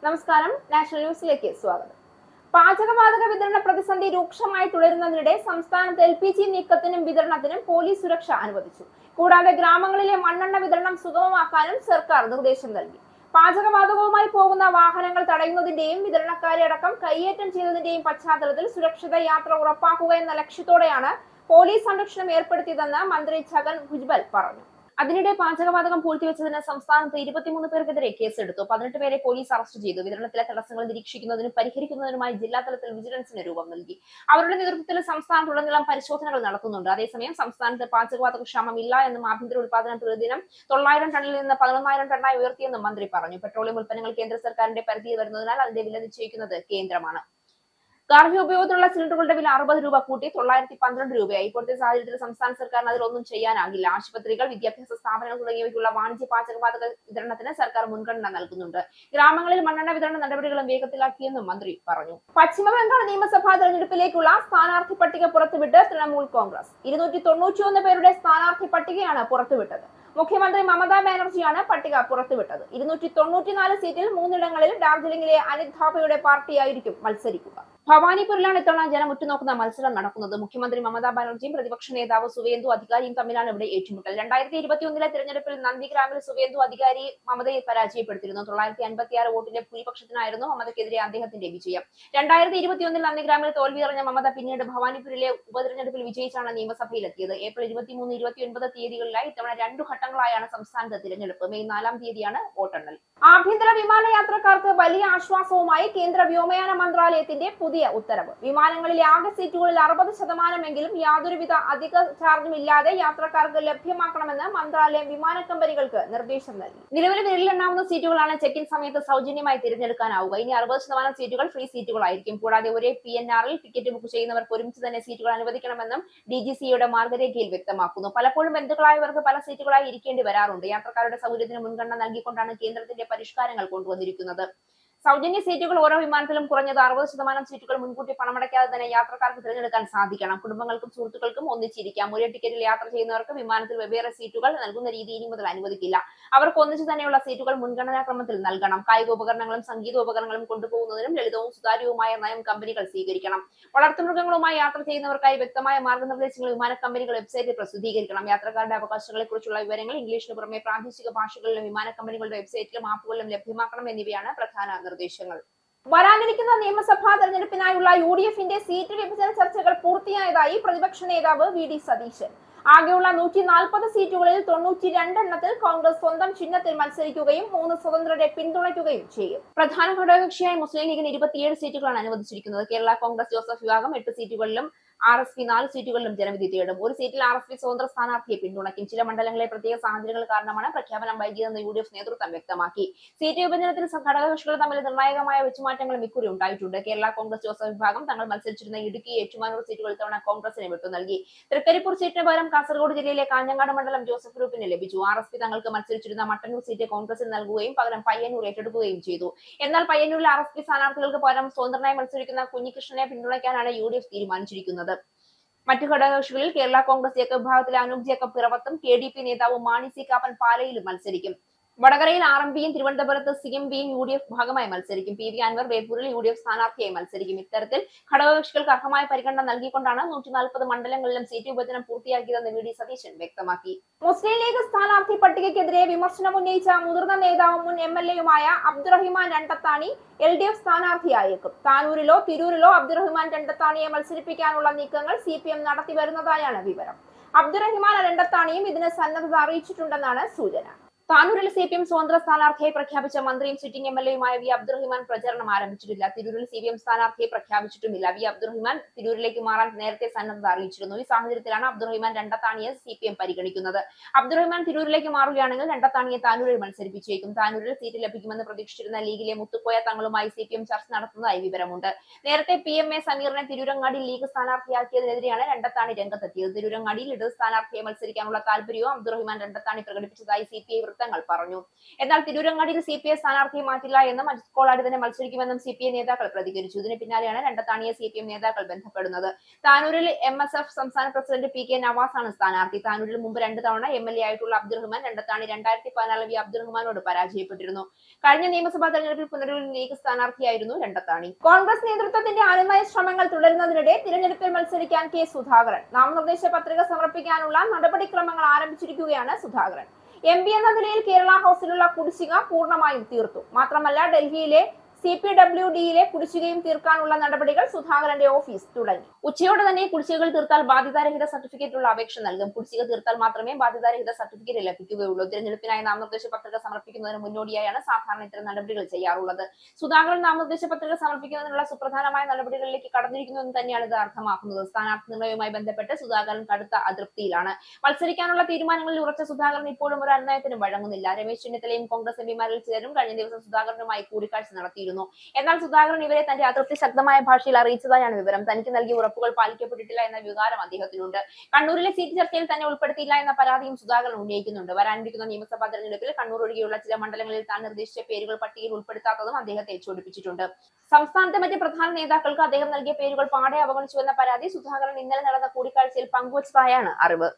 നമസ്കാരം, നാഷണൽ ന്യൂസിലേക്ക് സ്വാഗതം. പാചകവാതക വിതരണ പ്രതിസന്ധി രൂക്ഷമായി തുടരുന്നതിനിടെ സംസ്ഥാനത്ത് LPG നീക്കത്തിനും വിതരണത്തിനും പോലീസ് സുരക്ഷ അനുവദിച്ചു. കൂടാതെ ഗ്രാമങ്ങളിലെ മണ്ണെണ്ണ വിതരണം സുഗമമാക്കാനും സർക്കാർ നിർദ്ദേശം നൽകി. പാചകവാതകവുമായി പോകുന്ന വാഹനങ്ങൾ തടയുന്നതിന്റെയും വിതരണക്കാരെ അടക്കം കൈയേറ്റം ചെയ്തതിന്റെയും പശ്ചാത്തലത്തിൽ സുരക്ഷിത യാത്ര ഉറപ്പാക്കുക എന്ന ലക്ഷ്യത്തോടെയാണ് പോലീസ് സംരക്ഷണം ഏർപ്പെടുത്തിയതെന്ന് മന്ത്രി ഛഗൻ ഭുജ്ബൽ പറഞ്ഞു. അതിനിടെ പാചകവാതകം പൂഴ്ത്തിവെച്ചതിന് സംസ്ഥാനത്ത് 23 പേർക്കെതിരെ കേസെടുത്തു. 18 പേരെ പോലീസ് അറസ്റ്റ് ചെയ്തു. വിതരണത്തിലെ തടസ്സങ്ങൾ നിരീക്ഷിക്കുന്നതിനും പരിഹരിക്കുന്നതിനുമായി ജില്ലാതലത്തിൽ വിജിലൻസിന് രൂപം നൽകി. അവരുടെ നേതൃത്വത്തിൽ സംസ്ഥാനത്തുടനീളം പരിശോധനകൾ നടത്തുന്നുണ്ട്. അതേസമയം സംസ്ഥാനത്ത് പാചകവാതക ക്ഷാമം ഇല്ല എന്നും ആഭ്യന്തര ഉൽപാദനം പ്രതിദിനം 900 ടണ്ണിൽ നിന്ന് 11,000 ടണ്ണായി ഉയർത്തിയെന്നും മന്ത്രി പറഞ്ഞു. പെട്രോളിയം ഉൽപ്പന്നങ്ങൾ കേന്ദ്ര സർക്കാരിന്റെ പരിധിയിൽ വരുന്നതിനാൽ അതിന്റെ വില നിശ്ചയിക്കുന്നത് കേന്ദ്രമാണ്. ഗാർഹിക ഉപയോഗത്തിലുള്ള സിലിണ്ടറുകളുടെ വില 60 രൂപ കൂട്ടി 912 രൂപയായി. ഇപ്പോഴത്തെ സാഹചര്യത്തിൽ സംസ്ഥാന സർക്കാരിന് അതിലൊന്നും ചെയ്യാനാകില്ല. ആശുപത്രികൾ, വിദ്യാഭ്യാസ സ്ഥാപനങ്ങൾ തുടങ്ങിയവയ്ക്കുള്ള വാണിജ്യ പാചകവാതക വിതരണത്തിന് സർക്കാർ മുൻഗണന നൽകുന്നുണ്ട്. ഗ്രാമങ്ങളിൽ മണ്ണെണ്ണ വിതരണ നടപടികളും വേഗത്തിലാക്കിയെന്നും മന്ത്രി പറഞ്ഞു. പശ്ചിമബംഗാൾ നിയമസഭാ തെരഞ്ഞെടുപ്പിലേക്കുള്ള സ്ഥാനാർത്ഥി പട്ടിക പുറത്തുവിട്ട് തൃണമൂൽ കോൺഗ്രസ് 291 പേരുടെ സ്ഥാനാർത്ഥി പട്ടികയാണ് പുറത്തുവിട്ടത്. മുഖ്യമന്ത്രി മമതാ ബാനർജിയാണ് പട്ടിക പുറത്തുവിട്ടത്. 294 സീറ്റിൽ 3 ഡാർജിലിംഗിലെ അനിത് ധാപ്പയുടെ പാർട്ടിയായിരിക്കും മത്സരിക്കുക. ഭവാനിപൂരിലാണ് ഇത്തവണ ജനം ഉറ്റുനോക്കുന്ന മത്സരം നടക്കുന്നത്. മുഖ്യമന്ത്രി മമതാ ബാനർജിയും പ്രതിപക്ഷ നേതാവ് സുവേന്ദു അധികാരിയും തമ്മിലാണ് ഇവിടെ ഏറ്റുമുട്ടൽ. 2021 തിരഞ്ഞെടുപ്പിൽ നന്ദിഗ്രാമിൽ സുവേന്ദു അധികാരി മമതയെ പരാജയപ്പെടുത്തിയിരുന്നു. 956 വോട്ടിന്റെ ഭൂരിപക്ഷത്തിനായിരുന്നു മമതയ്ക്കെതിരെ അദ്ദേഹത്തിന്റെ വിജയം. 2021 നന്ദിഗ്രാമിൽ തോൽവിയറിഞ്ഞ മമത പിന്നീട് ഭവാനിപൂരിലെ ഉപതെരഞ്ഞെടുപ്പിൽ വിജയിച്ചാണ് നിയമസഭയിലെത്തിയത്. ഏപ്രിൽ 23, 29 തീയതികളിലായി ഇത്തവണ 2 ഘട്ടങ്ങളായാണ് സംസ്ഥാനത്ത് തിരഞ്ഞെടുപ്പ്. മെയ് 4-ാം തീയതിയാണ് വോട്ടെണ്ണൽ. ആഭ്യന്തര വിമാനയാത്രക്കാർക്ക് വലിയ ആശ്വാസവുമായി കേന്ദ്ര വ്യോമയാന മന്ത്രാലയത്തിന്റെ പുതിയ ഉത്തരവ്. വിമാനങ്ങളിലെ ആകെ സീറ്റുകളിൽ 60% യാതൊരുവിധ അധിക ചാർജും ഇല്ലാതെ യാത്രക്കാർക്ക് ലഭ്യമാക്കണമെന്ന് മന്ത്രാലയം വിമാന കമ്പനികൾക്ക് നിർദ്ദേശം നൽകി. നിലവിൽ വിരലിലെണ്ണാവുന്ന സീറ്റുകളാണ് ചെക്ക് ഇൻ സമയത്ത് സൗജന്യമായി തിരഞ്ഞെടുക്കാനാവുക. ഇനി 60% സീറ്റുകൾ ഫ്രീ സീറ്റുകളായിരിക്കും. കൂടാതെ ഒരേ PNR-ൽ ടിക്കറ്റ് ബുക്ക് ചെയ്യുന്നവർക്ക് ഒരുമിച്ച് തന്നെ സീറ്റുകൾ അനുവദിക്കണമെന്നും DGCയുടെ മാർഗരേഖയിൽ വ്യക്തമാക്കുന്നു. പലപ്പോഴും ബന്ധുക്കളായവർക്ക് പല സീറ്റുകളായി ഇരിക്കേണ്ടി വരാറുണ്ട്. യാത്രക്കാരുടെ സൗകര്യത്തിന് മുൻഗണന നൽകിക്കൊണ്ടാണ് കേന്ദ്രത്തിന്റെ പരിഷ്കാരങ്ങൾ കൊണ്ടുവന്നിരിക്കുന്നത്. സൗജന്യ സീറ്റുകൾ ഓരോ വിമാനത്തിലും കുറഞ്ഞത് 60% സീറ്റുകൾ മുൻകൂട്ടി പണമടയ്ക്കാതെ തന്നെ യാത്രക്കാർക്ക് തിരഞ്ഞെടുക്കാൻ സാധിക്കണം. കുടുംബങ്ങൾക്കും സുഹൃത്തുക്കൾക്കും ഒന്നിച്ചിരിക്കാം. ഒരേ ടിക്കറ്റിൽ യാത്ര ചെയ്യുന്നവർക്ക് വിമാനത്തിൽ വെവ്വേറെ സീറ്റുകൾ നൽകുന്ന രീതി ഇനി മുതൽ അനുവദിക്കില്ല. അവർക്ക് ഒന്നിച്ചു തന്നെയുള്ള സീറ്റുകൾ മുൻഗണനാക്രമത്തിൽ നൽകണം. കായിക ഉപകരണങ്ങളും സംഗീതോപകരണങ്ങളും കൊണ്ടുപോകുന്നതിനും ലളിതവും സുതാര്യവുമായ നയം കമ്പനികൾ സ്വീകരിക്കണം. വളർത്തുമൃഗങ്ങളുമായി യാത്ര ചെയ്യുന്നവർക്കായി വ്യക്തമായ മാർഗനിർദ്ദേശങ്ങൾ വിമാന കമ്പനികൾ വെബ്സൈറ്റിൽ പ്രസിദ്ധീകരിക്കണം. യാത്രക്കാരുടെ അവകാശങ്ങളെക്കുറിച്ചുള്ള വിവരങ്ങൾ ഇംഗ്ലീഷിന് പുറമെ പ്രാദേശിക ഭാഷകളിലും വിമാന കമ്പനികളുടെ വെബ്സൈറ്റിലും ആപ്പുകളിലും ലഭ്യമാക്കണം എന്നിവയാണ് പ്രധാന നിർദ്ദേശങ്ങൾ. വരാനിരിക്കുന്ന നിയമസഭാ തെരഞ്ഞെടുപ്പിനായുള്ള UDFന്റെ സീറ്റ് വിഭജന ചർച്ചകൾ പൂർത്തിയായതായി പ്രതിപക്ഷ നേതാവ് VD സതീശൻ. ആകെയുള്ള 140 സീറ്റുകളിൽ 92 എണ്ണത്തിൽ കോൺഗ്രസ് സ്വന്തം ചിഹ്നത്തിൽ മത്സരിക്കുകയും 3 സ്വതന്ത്രരെ പിന്തുണയ്ക്കുകയും ചെയ്യും. പ്രധാന ഘടകകക്ഷിയായ മുസ്ലിം ലീഗിന് 27 സീറ്റുകളാണ് അനുവദിച്ചിരിക്കുന്നത്. കേരള കോൺഗ്രസ് ജോസഫ് വിഭാഗം 8 സീറ്റുകളിലും RSP 4 സീറ്റുകളിലും ജനവിധി തേടും. ഒരു സീറ്റിൽ RSP സ്വതന്ത്ര സ്ഥാനാർത്ഥിയെ പിന്തുണയ്ക്കും. ചില മണ്ഡലങ്ങളിലെ പ്രത്യേക സാഹചര്യങ്ങൾ കാരണമാണ് പ്രഖ്യാപനം വൈകിയതെന്ന് UDF നേതൃത്വം വ്യക്തമാക്കി. സീറ്റ് വിഭജനത്തിൽ ഘടകകക്ഷികൾ തമ്മിൽ നിർണായകമായ വെച്ചുമാറ്റങ്ങളും ഇക്കുറി ഉണ്ടായിട്ടുണ്ട്. കേരള കോൺഗ്രസ് ജോസഫ് വിഭാഗം തങ്ങൾ മത്സരിച്ചിരുന്ന ഇടുക്കി, ഏറ്റുമാനൂർ സീറ്റുകൾ ഇത്തവണ കോൺഗ്രസിന് വിട്ടു നൽകി. തൃക്കരിപ്പൂർ സീറ്റിന് പകരം കാസർഗോഡ് ജില്ലയിലെ കാഞ്ഞങ്ങാട് മണ്ഡലം ജോസഫ് ഗ്രൂപ്പിന് ലഭിച്ചു. RSP തങ്ങൾക്ക് മത്സരിച്ചിരുന്ന മട്ടന്നൂർ സീറ്റ് കോൺഗ്രസിന് നൽകുകയും പകരം പയ്യന്നൂർ ഏറ്റെടുക്കുകയും ചെയ്തു. എന്നാൽ പയ്യന്നൂരിൽ RSP സ്ഥാനാർത്ഥികൾക്ക് പകരം സ്വതന്ത്രനായി മത്സരിക്കുന്ന കുഞ്ഞികൃഷ്ണനെ പിന്തുണയ്ക്കാനാണ് UDF തീരുമാനിച്ചിരിക്കുന്നത്. മറ്റു ഘടകകക്ഷികളിൽ കേരള കോൺഗ്രസ് ജേക്കബ് വിഭാഗത്തിലെ അനൂപ് ജേക്കബ് പിറവത്തും KDP നേതാവ് മാണി സി കാപ്പൻ പാലയിലും മത്സരിക്കും. വടകരയിൽ RMPയും തിരുവനന്തപുരത്ത് CMPയും UDF ഭാഗമായി മത്സരിക്കും. PV അൻവർ ബേപ്പൂരിൽ UDF സ്ഥാനാർത്ഥിയായി മത്സരിക്കും. ഇത്തരത്തിൽ ഘടകകക്ഷികൾക്ക് അർഹമായ പരിഗണന നൽകിക്കൊണ്ടാണ് 140 മണ്ഡലങ്ങളിലും സീറ്റ് വിഭജനം പൂർത്തിയാക്കിയതെന്ന് VD സതീശൻ വ്യക്തമാക്കി. മുസ്ലിം ലീഗ് സ്ഥാനാർത്ഥി പട്ടികയ്ക്കെതിരെ വിമർശനം ഉന്നയിച്ച മുതിർന്ന നേതാവും മുൻ MLAയുമായ അബ്ദുറഹിമാൻ രണ്ടത്താണി LDF സ്ഥാനാർത്ഥിയായേക്കും. താനൂരിലോ തിരൂരിലോ അബ്ദുറഹിമാൻ രണ്ടത്താണിയെ മത്സരിപ്പിക്കാനുള്ള നീക്കങ്ങൾ CPM നടത്തി വരുന്നതായാണ് വിവരം. അബ്ദുറഹിമാൻ രണ്ടത്താണിയും ഇതിന് സന്നദ്ധത അറിയിച്ചിട്ടുണ്ടെന്നാണ് സൂചന. താനൂരിൽ CPM സ്വതന്ത്ര സ്ഥാനാർത്ഥിയെ പ്രഖ്യാപിച്ച മന്ത്രിയും സിറ്റിംഗ് MLAയുമായ V അബ്ദുറഹിമാൻ പ്രചരണം ആരംഭിച്ചിട്ടില്ല. തിരൂരിൽ CPM സ്ഥാനാർത്ഥിയെ പ്രഖ്യാപിച്ചിട്ടുമില്ല. V അബ്ദുറഹിമാൻ തിരൂരിലേക്ക് മാറാൻ നേരത്തെ സന്നദ്ധത അറിയിച്ചിരുന്നു. ഈ സാഹചര്യത്തിലാണ് അബ്ദുറഹിമാൻ രണ്ടത്താണിയെ CPM പരിഗണിക്കുന്നത്. അബ്ദുറഹിമാൻ തിരൂരിലേക്ക് മാറുകയാണെങ്കിൽ രണ്ടത്താണിയെ താനൂരിൽ മത്സരിപ്പിച്ചേക്കും. താനൂരിൽ സീറ്റ് ലഭിക്കുമെന്ന് പ്രതീക്ഷിച്ചിരുന്ന ലീഗിലെ മുത്തുക്കോയ തങ്ങളുമായി CPM ചർച്ച നടത്തുന്നതായി വിവരമുണ്ട്. നേരത്തെ PMA സമീറിനെ തിരൂരങ്ങാടി ലീഗ് സ്ഥാനാർത്ഥിയാക്കിയതിനെതിരെയാണ് രണ്ടത്താണി രംഗത്തെത്തിയത്. തിരൂരങ്ങാടിയിൽ ഇടത് സ്ഥാനാർത്ഥിയെ മത്സരിക്കാനുള്ള താല്പര്യവും അബ്ദുറഹിമാൻ രണ്ടത്താണി പ്രകടിപ്പിച്ചതായി CPI വൃത്തങ്ങൾ പറഞ്ഞു. എന്നാൽ തിരൂരങ്ങാടിയിൽ CPI സ്ഥാനാർത്ഥിയെ മാറ്റില്ല എന്നും അജിത് കോളാടി തന്നെ മത്സരിക്കുമെന്നും CPI നേതാക്കൾ പ്രതികരിച്ചു. ഇതിന് പിന്നാലെയാണ് രണ്ടത്താണിയെ CPM നേതാക്കൾ ബന്ധപ്പെടുന്നത്. താനൂരിൽ MSF സംസ്ഥാന പ്രസിഡന്റ് PK നവാസ് ആണ് സ്ഥാനാർത്ഥി. താനൂരിൽ മുമ്പ് 2 തവണ MLA ആയിട്ടുള്ള അബ്ദുറഹിമാൻ രണ്ടത്താണി 2014 V അബ്ദുറഹിമാനോട് പരാജയപ്പെട്ടിരുന്നു. കഴിഞ്ഞ നിയമസഭാ തെരഞ്ഞെടുപ്പിൽ പുനലൂരിൽ ലീഗ് സ്ഥാനാർത്ഥിയായിരുന്നു രണ്ടത്താണി. കോൺഗ്രസ് നേതൃത്വത്തിന്റെ അനുനയ ശ്രമങ്ങൾ തുടരുന്നതിനിടെ തിരഞ്ഞെടുപ്പിൽ മത്സരിക്കാൻ K സുധാകരൻ നാമനിർദ്ദേശ പത്രിക സമർപ്പിക്കാനുള്ള നടപടിക്രമങ്ങൾ ആരംഭിച്ചിരിക്കുകയാണ് സുധാകരൻ. MP എന്ന നിലയിൽ കേരള ഹൗസിലുള്ള കുടിശ്ശിക പൂർണ്ണമായും തീർത്തു. മാത്രമല്ല ഡൽഹിയിലെ CPWDയിലെ കുടിശ്ശികയും തീർക്കാനുള്ള നടപടികൾ സുധാകരന്റെ ഓഫീസ് തുടങ്ങി. ഉച്ചയോടെ തന്നെ കുടിശ്ശികകൾ തീർത്താൽ ബാധ്യതാരഹിത സർട്ടിഫിക്കറ്റുള്ള അപേക്ഷ നൽകും. കുടിശ്ശിക തീർത്താൽ മാത്രമേ ബാധ്യതാരഹിത സർട്ടിഫിക്കറ്റ് ലഭിക്കുകയുള്ളൂ. തിരഞ്ഞെടുപ്പിനായി നാമനിർദ്ദേശ പത്രിക സമർപ്പിക്കുന്നതിന് മുന്നോടിയായാണ് സാധാരണ ഇത്തരം നടപടികൾ ചെയ്യാറുള്ളത്. സുധാകരൻ നാമനിർദ്ദേശ പത്രിക സമർപ്പിക്കുന്നതിനുള്ള സുപ്രധാനമായ നടപടികളിലേക്ക് കടന്നിരിക്കുന്നു എന്ന് തന്നെയാണ് ഇത് അർത്ഥമാക്കുന്നത്. സ്ഥാനാർത്ഥി നിർണയവുമായി ബന്ധപ്പെട്ട് സുധാകരൻ കടുത്ത അതൃപ്തിയിലാണ്. മത്സരിക്കാനുള്ള തീരുമാനങ്ങളിൽ ഉറച്ച സുധാകരൻ ഇപ്പോഴും ഒരു അനുനയത്തിനും വഴങ്ങുന്നില്ല. രമേശ് ചെന്നിത്തലയും കോൺഗ്രസ് MPമാരിൽ ചിലരും കഴിഞ്ഞ ദിവസം സുധാകരനുമായി കൂടിക്കാഴ്ച നടത്തി. എന്നാൽ സുധാകരൻ ഇവരെ തന്റെ അതൃപ്തി ശക്തമായ ഭാഷയിൽ അറിയിച്ചതായാണ് വിവരം. തനിക്ക് നൽകിയ ഉറപ്പുകൾ പാലിക്കപ്പെട്ടിട്ടില്ല എന്ന വികാരം അദ്ദേഹത്തിനുണ്ട്. കണ്ണൂരിലെ സീറ്റ് ചർച്ചയിൽ തന്നെ ഉൾപ്പെടുത്തിയില്ല എന്ന പരാതിയും സുധാകരൻ ഉന്നയിക്കുന്നുണ്ട്. വരാനിരിക്കുന്ന നിയമസഭാ തെരഞ്ഞെടുപ്പിൽ കണ്ണൂർ ഒഴികെയുള്ള ചില മണ്ഡലങ്ങളിൽ താൻ നിർദ്ദേശിച്ച പേരുകൾ പട്ടികയിൽ ഉൾപ്പെടുത്താത്തതും അദ്ദേഹത്തെ ചൊടിപ്പിച്ചിട്ടുണ്ട്. സംസ്ഥാനത്തെ മറ്റ് പ്രധാന നേതാക്കൾക്ക് അദ്ദേഹം നൽകിയ പേരുകൾ പാടെ അവഗണിച്ചുവെന്ന പരാതി സുധാകരൻ ഇന്നലെ നടന്ന കൂടിക്കാഴ്ചയിൽ പങ്കുവച്ചതായാണ് അറിവ്.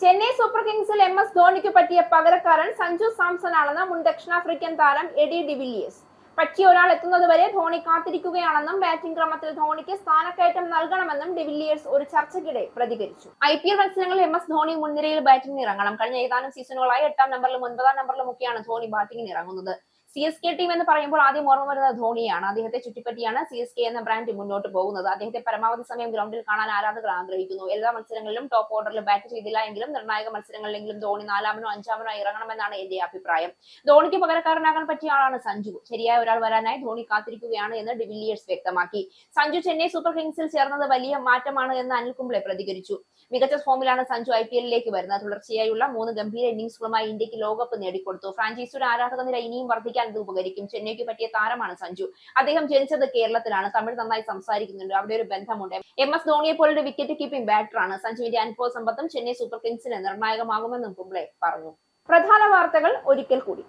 ചെന്നൈ സൂപ്പർ കിങ്സിൽ MS ധോണിക്ക് പറ്റിയ പകരക്കാരൻ സഞ്ജു സാംസൺ ആണെന്ന് മുൻ ദക്ഷിണാഫ്രിക്കൻ താരം എഡി ഡിവിലിയേഴ്സ്. പറ്റിയ ഒരാൾ എത്തുന്നതുവരെ ധോണി കാത്തിരിക്കുകയാണെന്നും ബാറ്റിംഗ് ക്രമത്തിൽ ധോണിക്ക് സ്ഥാനക്കയറ്റം നൽകണമെന്നും ഡിവിലിയേഴ്സ് ഒരു ചർച്ചയ്ക്കിടെ പ്രതികരിച്ചു. IPL മത്സരങ്ങളിൽ MS ധോണി മുൻനിരയിൽ ബാറ്റിംഗിന് ഇറങ്ങണം. കഴിഞ്ഞ ഏതാനും സീസണുകളായി 8ാം നമ്പറിലും 9ാം നമ്പറിലുമൊക്കെയാണ് ധോണി ബാറ്റിംഗിന് ഇറങ്ങുന്നത്. CSK ടീം എന്ന് പറയുമ്പോൾ ആദ്യം ഓർമ്മ വരുന്നത് ധോണിയാണ്. അദ്ദേഹത്തെ ചുറ്റിപ്പറ്റിയാണ് CSK എന്ന ബ്രാൻഡ് മുന്നോട്ട് പോകുന്നത്. അദ്ദേഹത്തെ പരമാവധി സമയം ഗ്രൗണ്ടിൽ കാണാൻ ആരാധകർ ആഗ്രഹിക്കുന്നു. എല്ലാ മത്സരങ്ങളിലും ടോപ്പ് ഓർഡറിൽ ബാറ്റ് ചെയ്തില്ല എങ്കിലും നിർണായക മത്സരങ്ങളിലെങ്കിലും ധോണി 4ാമനോ 5ാമനോ ഇറങ്ങണമെന്നാണ് എന്റെ അഭിപ്രായം. ധോണിക്ക് പകരക്കാരനാകാൻ പറ്റിയ ആളാണ് സഞ്ജു. ശരിയായ ഒരാൾ വരാനായി ധോണി കാത്തിരിക്കുകയാണ് എന്ന് ഡിവിലിയേഴ്സ് വ്യക്തമാക്കി. സഞ്ജു ചെന്നൈ സൂപ്പർ കിങ്സിൽ ചേർന്നത് വലിയ മാറ്റമാണ് എന്ന് അനിൽ കുംബ്ലെ പ്രതികരിച്ചു. മികച്ച ഫോമിലാണ് സഞ്ജു IPLലേക്ക് വരുന്നത്. തുടർച്ചയായുള്ള 3 ഗംഭീര ഇന്നിംഗ്സുകളുമായി ഇന്ത്യക്ക് ലോകകപ്പ് നേടിക്കൊടുത്തു. ഫ്രാഞ്ചൈസിയുടെ ആരാധക നിര ഇനിയും വർദ്ധിക്കാൻ പഠിക്കാൻ ഇത് ഉപകരിക്കും. ചെന്നൈക്ക് പറ്റിയ താരമാണ് സഞ്ജു. അദ്ദേഹം ജനിച്ചത് കേരളത്തിലാണ്. തമിഴ് നന്നായി സംസാരിക്കുന്നുണ്ട്. അവിടെ ഒരു ബന്ധമുണ്ട്. MS ധോണിയെ പോലൊരു വിക്കറ്റ് കീപ്പിംഗ് ബാറ്ററാണ്. സഞ്ജുവിന്റെ അനുഭവ സമ്പത്തും ചെന്നൈ സൂപ്പർ കിങ്സിന് നിർണായകമാകുമെന്നും കുംബ്ലെ പറഞ്ഞു. പ്രധാന വാർത്തകൾ ഒരിക്കൽ കൂടി.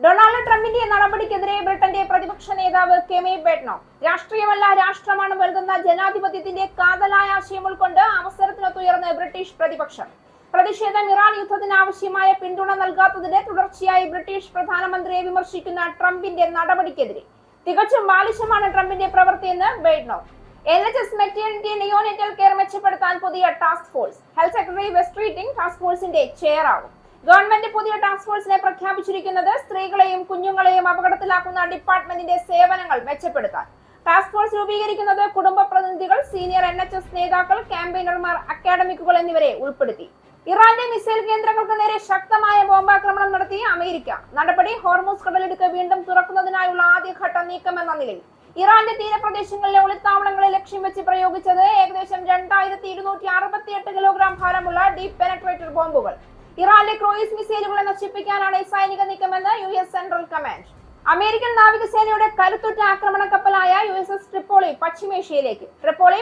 ഡൊണാൾഡ് ട്രംപിന്റെ നടപടിക്കെതിരെ ബ്രിട്ടന്റെ പ്രതിപക്ഷ നേതാവ് കെമി ബെഡ്നോക്ക് രാഷ്ട്രീയമല്ല രാഷ്ട്രമാണ് വലുതെന്ന ജനാധിപത്യത്തിന്റെ കാതലായ ആശയം ഉൾക്കൊണ്ട് അവസരത്തിനൊത്തുയർന്ന് ബ്രിട്ടീഷ് പ്രതിപക്ഷം. പ്രതിഷേധം ഇറാൻ യുദ്ധത്തിന് ആവശ്യമായ പിന്തുണ നൽകാത്തതിന്റെ തുടർച്ചയായി ബ്രിട്ടീഷ് പ്രധാനമന്ത്രിയെ വിമർശിക്കുന്ന ട്രംപിന്റെ നടപടിക്കെതിരെ തികച്ചും ബാലിശമാണ് ട്രംപിന്റെ പ്രവൃത്തിയെന്ന് Badenoch. NHS maternity neonatal care മെച്ചപ്പെടുത്താൻ പുതിയ task force. Health secretary Wes Streeting task ഫോഴ്സിന്റെ ചെയറാകും. ഗവൺമെന്റ് പുതിയ ടാസ്ക് ഫോഴ്സിനെ പ്രഖ്യാപിച്ചിരിക്കുന്നത് സ്ത്രീകളെയും കുഞ്ഞുങ്ങളെയും അപകടത്തിലാക്കുന്ന ഡിപ്പാർട്ട്മെന്റിന്റെ സേവനങ്ങൾ മെച്ചപ്പെടുത്താൻ. ടാസ്ക് ഫോഴ്സ് രൂപീകരിക്കുന്നത് കുടുംബ പ്രതിനിധികൾ, സീനിയർ NHS നേതാക്കൾ, ക്യാമ്പയിനർമാർ, അക്കാഡമിക്കുകൾ എന്നിവരെ ഉൾപ്പെടുത്തി. ഇറാന്റെ മിസൈൽ കേന്ദ്രങ്ങൾക്ക് നേരെ ശക്തമായ ബോംബാക്രമണം നടത്തി അമേരിക്ക. നടപടി ഹോർമൂസ് കടലിടുക്ക് വീണ്ടും തുറക്കുന്നതിനായുള്ള ആദ്യഘട്ട നീക്കമെന്ന നിലയിൽ. ഇറാന്റെ തീരപ്രദേശങ്ങളിലെ ഒളിത്താവളങ്ങളെ ലക്ഷ്യം വെച്ച് പ്രയോഗിച്ചത് ഏകദേശം 2268 കിലോഗ്രാം ഭാരമുള്ള ഡീപ് പെനട്രേറ്റർ ബോംബുകൾ. ഇറാന്റെ ക്രൂയിസ് മിസൈലുകളെ നശിപ്പിക്കാനാണ് ഈ സൈനിക നീക്കമെന്ന് US സെൻട്രൽ കമാൻഡ്. അമേരിക്കൻ നാവികസേനയുടെ കരുത്തുറ്റ ആക്രമണ കപ്പലായ USS ട്രിപ്പോളി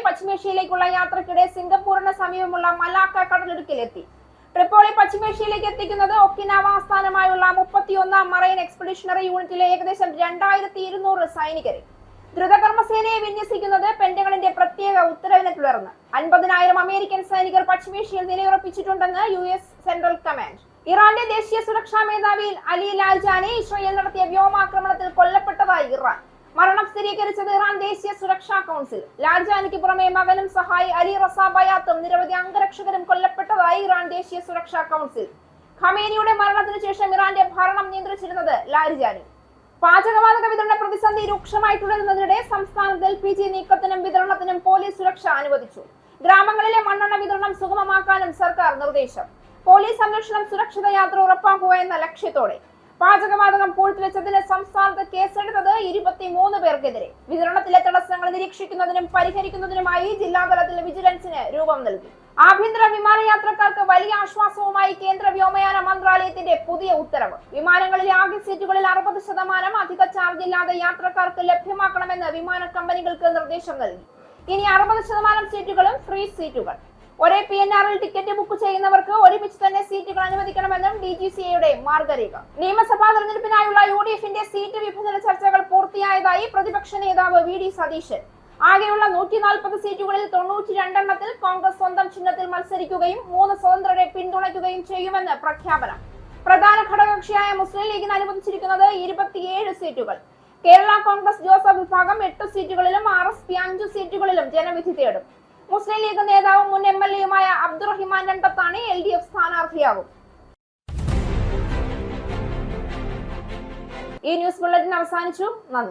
പശ്ചിമേഷ്യയിലേക്കുള്ള യാത്രക്കിടെ സിംഗപ്പൂരിന് സമീപമുള്ള മലാക്ക കടലിടുക്കിലെത്തി. ട്രിപ്പോളി പശ്ചിമേഷ്യയിലേക്ക് എത്തിക്കുന്നത് ഒക്കിനാവ ആസ്ഥാനമായുള്ള 31ാം മറൈൻ എക്സ്പെഡിഷണറി യൂണിറ്റിലെ ഏകദേശം 2200 സൈനികരെ. ദ്രുതകർമ്മസേനയെ വിന്യസിക്കുന്നത് പെന്റഗണിന്റെ പ്രത്യേക ഉത്തരവിനെ തുടർന്ന്. 50,000 അമേരിക്കൻ സൈനികർ പശ്ചിമേഷ്യയിൽ നിലയുറപ്പിച്ചിട്ടുണ്ടെന്ന് US സെൻട്രൽ കമാൻഡ്. ഇറാന്റെ ദേശീയ സുരക്ഷാ മേധാവി അലി ലാൽജാനി ഇസ്രായേൽ നടത്തിയ വ്യോമാക്രമണത്തിൽ കൊല്ലപ്പെട്ടതായി ഇറാൻ. മരണം സ്ഥിരീകരിച്ചത് ഇറാൻ ദേശീയ സുരക്ഷാ കൗൺസിൽ. ലാൽജാനിക്ക് പുറമെ മകനും സഹായി അലി റസ ബയാത്തും നിരവധി അംഗരക്ഷകരും കൊല്ലപ്പെട്ടതായി ഇറാൻ ദേശീയ സുരക്ഷാ കൗൺസിൽ. ഖമേനിയുടെ മരണത്തിന് ശേഷം ഇറാന്റെ ഭരണം നിയന്ത്രിച്ചിരുന്നത് ലാൽജാനി. പാചകവാതക വിതരണ പ്രതിസന്ധി രൂക്ഷമായി തുടരുന്നതിനിടെ സംസ്ഥാനത്ത് LPG നീക്കത്തിനും വിതരണത്തിനും പോലീസ് സുരക്ഷ അനുവദിച്ചു. ഗ്രാമങ്ങളിലെ മണ്ണെണ്ണ വിതരണം സുഗമമാക്കാനും സർക്കാർ നിർദ്ദേശം. പോലീസ് സംരക്ഷണം, സുരക്ഷിത യാത്ര ഉറപ്പാക്കുക എന്ന ലക്ഷ്യത്തോടെ പാചകവാതകം പൂഴ്ത്തിവെച്ചതിന് സംസ്ഥാനത്ത് കേസെടുത്തത് 23 പേർക്കെതിരെ. വിതരണത്തിലെ തടസ്സങ്ങൾ നിരീക്ഷിക്കുന്നതിനും പരിഹരിക്കുന്നതിനുമായി ജില്ലാതലത്തിൽ വിജിലൻസിന് രൂപം നൽകി. ആഭ്യന്തര വിമാനയാത്രക്കാർക്ക് വലിയ ആശ്വാസവുമായി കേന്ദ്ര വ്യോമയാന മന്ത്രാലയത്തിന്റെ പുതിയ ഉത്തരവ്. വിമാനങ്ങളിലെ ആകെ സീറ്റുകളിൽ 60% അധിക ചാർജ് ഇല്ലാതെ യാത്രക്കാർക്ക് ലഭ്യമാക്കണമെന്ന് വിമാന കമ്പനികൾക്ക് നിർദ്ദേശം നൽകി. ഇനി 60% സീറ്റുകളും ഫ്രീ സീറ്റുകൾ. ഒരേ PNR-ൽ ടിക്കറ്റ് ബുക്ക് ചെയ്യുന്നവർക്ക് ഒരുമിച്ച് തന്നെ സീറ്റുകൾ അനുവദിക്കണമെന്നും DGCA-യുടെ മാർഗരേഖ. നിയമസഭാ തെരഞ്ഞെടുപ്പിനായുള്ള UDF-ന്റെ സീറ്റ് വിഭജന ചർച്ചകൾ പൂർത്തിയായതായി പ്രതിപക്ഷ നേതാവ് VD സതീശൻ. ആകെയുള്ള 140 സീറ്റുകളിൽ 92 കോൺഗ്രസ് സ്വന്തം ചിഹ്നത്തിൽ മത്സരിക്കുകയും 3 സ്വതന്ത്രരെ പിന്തുണയ്ക്കുകയും ചെയ്യുമെന്ന് പ്രഖ്യാപനം. പ്രധാന ഘടകകക്ഷിയായ മുസ്ലിം ലീഗിന് അനുവദിച്ചിരിക്കുന്നത് 27 സീറ്റുകൾ. കേരള കോൺഗ്രസ് ജോസഫ് വിഭാഗം 8 സീറ്റുകളിലും RSP 5 സീറ്റുകളിലും ജനവിധി തേടും. മുസ്ലിം ലീഗ് നേതാവും മുൻ MLA-യുമായ അബ്ദുറഹിമാൻ രണ്ടത്താണ് LDF സ്ഥാനാർത്ഥിയാകും. ഈ ന്യൂസ് ബുള്ളറ്റിൻ അവസാനിച്ചു. നന്ദി.